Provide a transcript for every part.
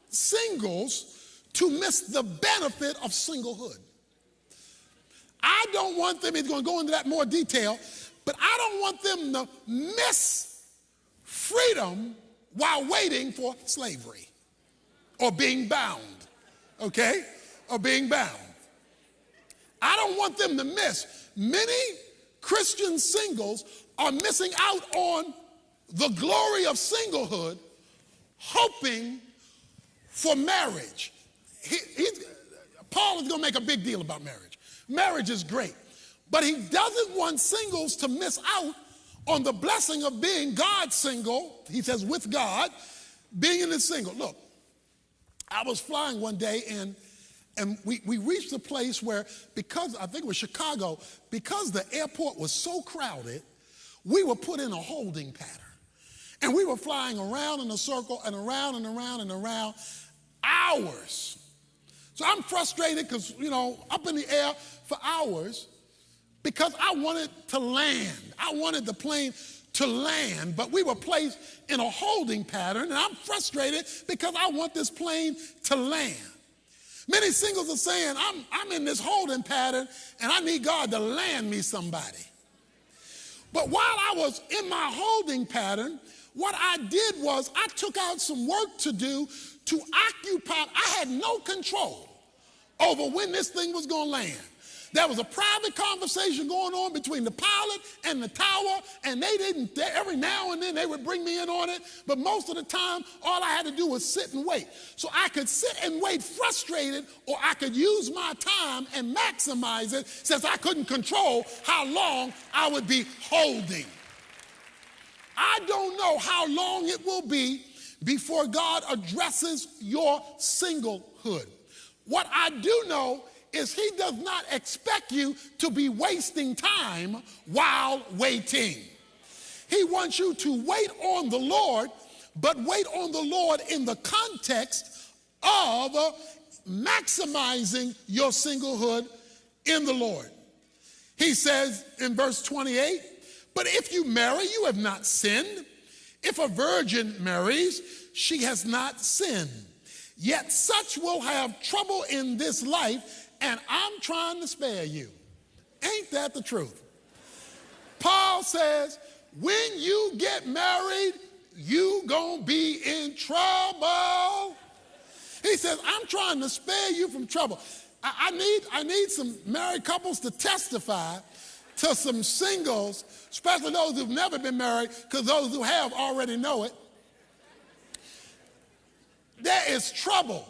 singles to miss the benefit of singlehood. I don't want them, he's going to go into that more detail, but I don't want them to miss freedom while waiting for slavery or being bound, okay? Or being bound. I don't want them to miss. Many Christian singles are missing out on the glory of singlehood, hoping for marriage. Paul is going to make a big deal about marriage. Marriage is great, but he doesn't want singles to miss out on the blessing of being God's single. He says with God, being in the single. Look, I was flying one day and we reached a place where, because I think it was Chicago, because the airport was so crowded, we were put in a holding pattern. And we were flying around in a circle and around and around and around hours. So I'm frustrated because, up in the air for hours because I wanted to land. I wanted the plane to land, but we were placed in a holding pattern, and I'm frustrated because I want this plane to land. Many singles are saying, I'm in this holding pattern, and I need God to land me somebody. But while I was in my holding pattern, what I did was I took out some work to do to occupy. I had no control over when this thing was going to land. There was a private conversation going on between the pilot and the tower, and every now and then they would bring me in on it, but most of the time, all I had to do was sit and wait. So I could sit and wait frustrated, or I could use my time and maximize it, since I couldn't control how long I would be holding. I don't know how long it will be before God addresses your singlehood. What I do know is he does not expect you to be wasting time while waiting. He wants you to wait on the Lord, but wait on the Lord in the context of maximizing your singlehood in the Lord. He says in verse 28, but if you marry, you have not sinned. If a virgin marries, she has not sinned. Yet such will have trouble in this life, and I'm trying to spare you. Ain't that the truth? Paul says, when you get married, you gonna be in trouble. He says, I'm trying to spare you from trouble. I need some married couples to testify to some singles, especially those who've never been married, because those who have already know it. There is trouble,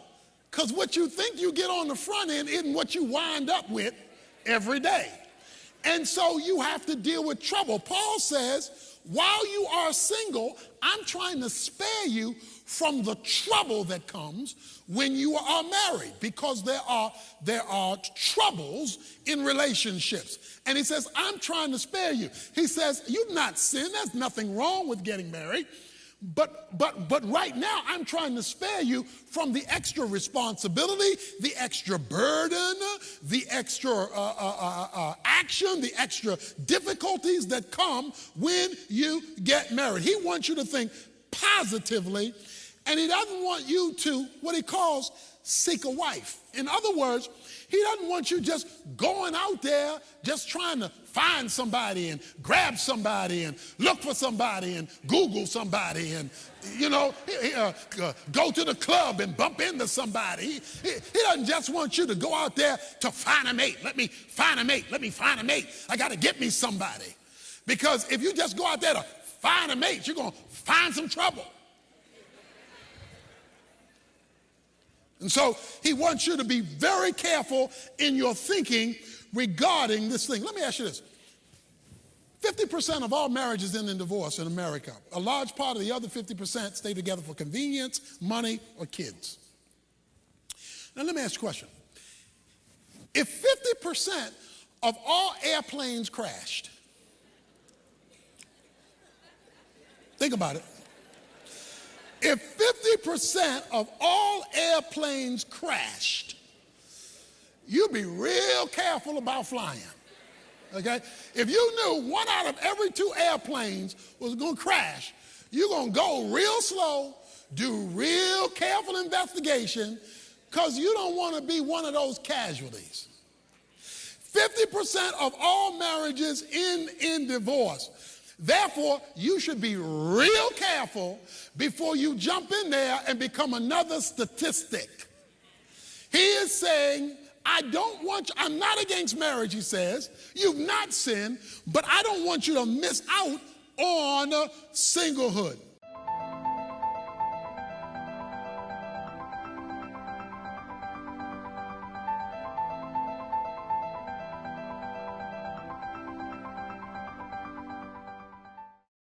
because what you think you get on the front end isn't what you wind up with every day. And so you have to deal with trouble. Paul says, while you are single, I'm trying to spare you from the trouble that comes when you are married, because there are troubles in relationships. And he says, I'm trying to spare you. He says, you've not sinned. There's nothing wrong with getting married. But right now, I'm trying to spare you from the extra responsibility, the extra burden, the extra action, the extra difficulties that come when you get married. He wants you to think positively, and he doesn't want you to, what he calls, seek a wife. In other words, he doesn't want you just going out there, just trying to find somebody and grab somebody and look for somebody and Google somebody and, go to the club and bump into somebody. He doesn't just want you to go out there to find a mate. Let me find a mate. Let me find a mate. I got to get me somebody. Because if you just go out there to find a mate, you're going to find some trouble. And so he wants you to be very careful in your thinking regarding this thing. Let me ask you this. 50% of all marriages end in divorce in America. A large part of the other 50% stay together for convenience, money, or kids. Now let me ask you a question. If 50% of all airplanes crashed, think about it. If 50% of all airplanes crashed, you'd be real careful about flying, okay? If you knew 1 out of every 2 airplanes was going to crash, you're going to go real slow, Do real careful investigation because you don't want to be one of those casualties. 50% of all marriages end in divorce. Therefore, you should be real careful before you jump in there and become another statistic. He is saying, I'm not against marriage, he says. You've not sinned, but I don't want you to miss out on singlehood.